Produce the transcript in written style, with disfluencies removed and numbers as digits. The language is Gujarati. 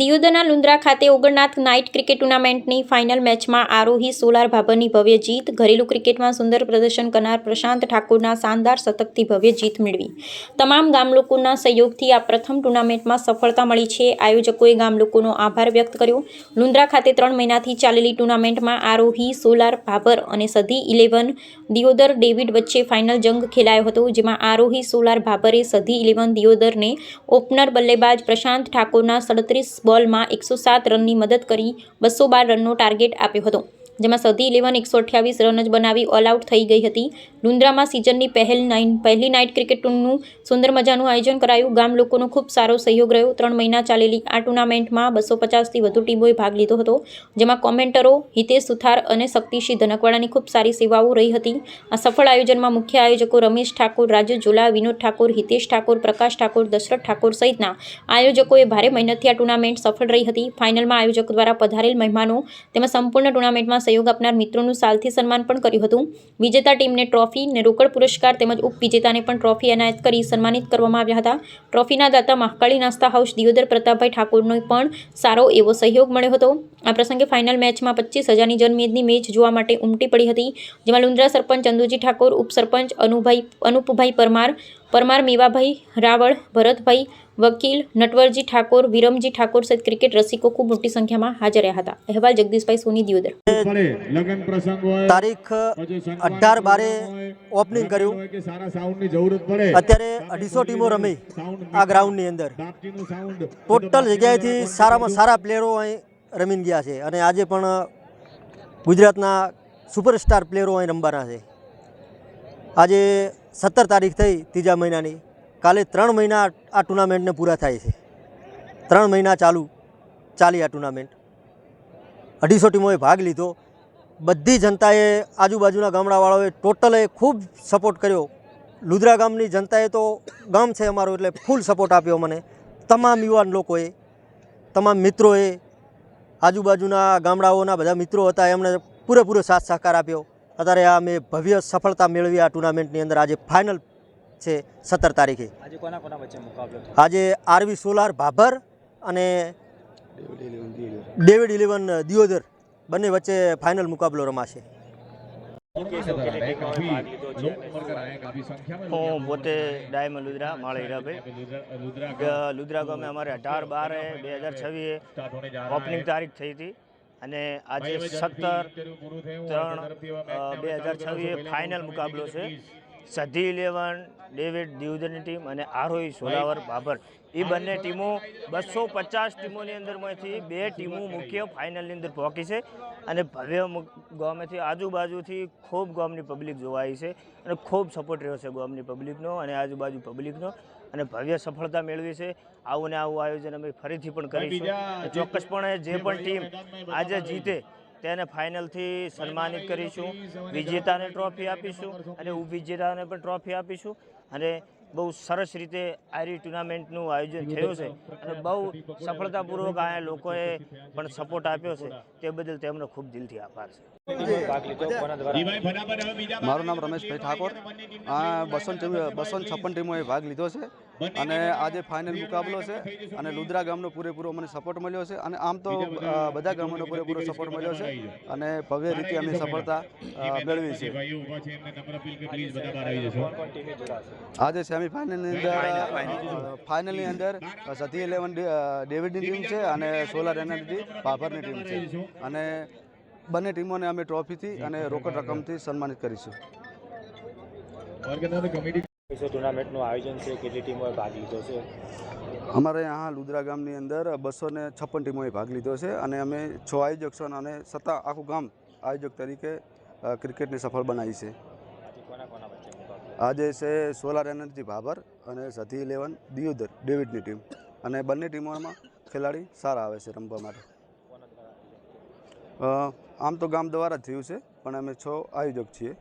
દિયોદરના લુંદ્રા ખાતે ઓગણનાથ નાઇટ ક્રિકેટ ટુર્નામેન્ટની ફાઇનલ મેચમાં આરોહી સોલાર ભાભરની ભવ્ય જીત. ઘરેલું ક્રિકેટમાં સુંદર પ્રદર્શન કરનાર પ્રશાંત ઠાકોરના શાનદાર શતકથી ભવ્ય જીત મેળવી. તમામ ગામલોકોના સહયોગથી આ પ્રથમ ટુર્નામેન્ટમાં સફળતા મળી છે. આયોજકોએ ગામલોકોનો આભાર વ્યક્ત કર્યો. લુંદ્રા ખાતે 3 મહિનાથી ચાલેલી ટુર્નામેન્ટમાં આરોહી સોલાર ભાભર અને સધી 11 દિયોદર ડેવિડ વચ્ચે ફાઇનલ જંગ ખેલાયો હતો, જેમાં આરોહી સોલાર ભાભરે સધી 11 દિયોદરને ઓપનર બલ્લેબાજ પ્રશાંત ઠાકોરના 37 બોલમાં 107 રનની મદદ કરી 212 રનનો ટાર્ગેટ આપ્યો હતો, જેમાં સધી 11 128 રન જ બનાવી ઓલ આઉટ થઈ ગઈ હતી. લુંદ્રામાં સિઝનની પહેલી નાઇટ ક્રિકેટનું સુંદર મજાનું આયોજન કરાયું. ગામ લોકોનો ખૂબ સારો સહયોગ રહ્યો. 3 મહિના ચાલેલી આ ટુર્નામેન્ટમાં 250થી વધુ ટીમોએ ભાગ લીધો હતો, જેમાં કોમેન્ટરો હિતેશ સુથાર અને શક્તિસિંહ ધનકવાડાની ખૂબ સારી સેવાઓ રહી હતી. આ સફળ આયોજનમાં મુખ્ય આયોજકો રમેશ ઠાકોર, રાજુ ઝોલા, વિનોદ ઠાકોર, હિતેશ ઠાકોર, પ્રકાશ ઠાકોર, દશરથ ઠાકોર સહિતના આયોજકોએ ભારે મહેનતથી આ ટુર્નામેન્ટ સફળ રહી હતી. ફાઇનલમાં આયોજકો દ્વારા પધારેલ મહેમાનો તેમજ સંપૂર્ણ ટુર્નામેન્ટમાં સહયોગ આપનાર મિત્રોનું સાલથી સન્માન પણ કર્યું હતું. વિજેતા ટીમને ટ્રોફી ને રોકડ પુરસ્કાર તેમજ ઉપવિજેતાને પણ ટ્રોફી એનાયત કરી સન્માનિત કરવામાં આવ્યા હતા. ટ્રોફીના દાતા મહાકાળી નાસ્તા હાઉસ દિયોદર પ્રતાપભાઈ ઠાકોરનો પણ સારો એવો સહયોગ મળ્યો હતો. આ પ્રસંગે ફાઇનલ મેચમાં 25,000ની જનમેદની મેચ જોવા માટે ઉમટી પડી હતી, જેમાં લુંદ્રા સરપંચ ચંદુજી ઠાકોર, ઉપસરપંચ અનુપભાઈ પરમાર, મેવાભાઈ રાવળ, ભરતભાઈ વકીલ, નટવરજી ઠાકોર, વિરમજી ઠાકોર સહિત ક્રિકેટ રસિકો ખૂબ મોટી સંખ્યામાં હાજર રહ્યા હતા. અહેવાલ જગદીશભાઈ સોની, દિયોદર. તારીખ 18/12 ઓપનિંગ કર્યું. અત્યારે 250 ટીમો રમી આ ગ્રાઉન્ડની અંદર. ટોટલ જગ્યાએથી સારામાં સારા પ્લેયરો અહીં રમીને ગયા છે અને આજે પણ ગુજરાતના સુપરસ્ટાર પ્લેયરો અહીં રમવાના છે. આજે 17 તારીખ થઈ 3જા મહિનાની. કાલે 3 મહિના આ ટુર્નામેન્ટને પૂરા થાય છે. 3 મહિના ચાલી આ ટુર્નામેન્ટ. 250 ટીમોએ ભાગ લીધો. બધી જનતાએ, આજુબાજુના ગામડાવાળાઓએ ટોટલે ખૂબ સપોર્ટ કર્યો. લુંદ્રા ગામની જનતાએ તો, ગામ છે અમારું એટલે ફૂલ સપોર્ટ આપ્યો મને. તમામ યુવાન લોકોએ, તમામ મિત્રોએ, આજુબાજુના ગામડાઓના બધા મિત્રો હતા, એમણે પૂરેપૂરો સાથ સહકાર આપ્યો. અત્યારે આ મેં ભવ્ય સફળતા મેળવી આ ટુર્નામેન્ટની અંદર. આજે ફાઇનલ છે 17 તારીખે. આજે કોના વચ્ચે મુકાબલો? આજે આરવી સોલાર ભાભર અને ડેવિડ 11 દિયોદર બંને વચ્ચે ફાઇનલ મુકાબલો રમાશે. હું પોતે ડાયમંડ લુંદ્રા માળા હીરાભાઈ. લુંદ્રા ગામે અમારે 18/12/2026 ઓપનિંગ તારીખ થઈ હતી અને આજે 17/3/2026 ફાઇનલ મુકાબલો છે. સધી 11 ડેવિડ દિયોદરની ટીમ અને આરોહી સોલાવર ભાભર, એ બંને ટીમો 250 ટીમોની અંદરમાંથી 2 ટીમો મુખ્ય ફાઇનલની અંદર પહોંચી છે અને ભવ્ય ગામેથી આજુબાજુથી ખૂબ ગામની પબ્લિક જોવાઈ છે અને ખૂબ સપોર્ટ રહ્યો છે ગામની પબ્લિકનો અને આજુબાજુ પબ્લિકનો અને ભવ્ય સફળતા મેળવી છે. આવું ને આવું આયોજન અમે ફરીથી પણ કરીશું. ચોક્કસપણે જે પણ ટીમ આજે જીતે તેને ફાઇનલથી સન્માનિત કરીશું. વિજેતાને ટ્રોફી આપીશું અને ઉપવિજેતાને પણ ટ્રોફી આપીશું અને બહુ સરસ રીતે આ ટુર્નામેન્ટનું આયોજન થયું છે અને બહુ સફળતાપૂર્વક આ લોકોએ પણ સપોર્ટ આપ્યો છે, તે બદલ તેમનો ખૂબ દિલથી આભાર છે. મારું નામ રમેશભાઈ ઠાકોર. આ 256 ટીમોએ ભાગ લીધો છે અને આજે ફાઇનલ મુકાબલો છે અને લુંદ્રા ગામનો પૂરેપૂરો મને સપોર્ટ મળ્યો છે અને આમ તો બધા ગામોનો પૂરેપૂરો સપોર્ટ મળ્યો છે અને ભવ્ય રીતે અમે સફળતા મેળવી છે. આજે ફાઇનલની અંદર સધી 11 ડેવિડની ટીમ છે અને સોલાર એનર્જી ભાભરની ટીમ છે અને બંને ટીમોને અમે ટ્રોફીથી અને રોકડ રકમથી સન્માનિત કરીશું. ટુર્નામેન્ટનું આયોજન છે, કેટલી ટીમોએ ભાગ લીધો છે? અમારે यहाँ લુંદ્રા ગામની અંદર 256 ટીમોએ ભાગ લીધો છે અને અમે 6 આયોજક છો અને છતાં આખું ગામ આયોજક તરીકે ક્રિકેટને સફળ બનાવી છે. આજે છે સોલાર એનર્જી ભાભર અને સધી 11 દિયોદર ડેવિડની ટીમ અને બંને ટીમોમાં ખેલાડી સારા આવે છે રમવા માટે. આમ તો ગામ દ્વારા જ થયું છે પણ અમે 6 આયોજક છીએ.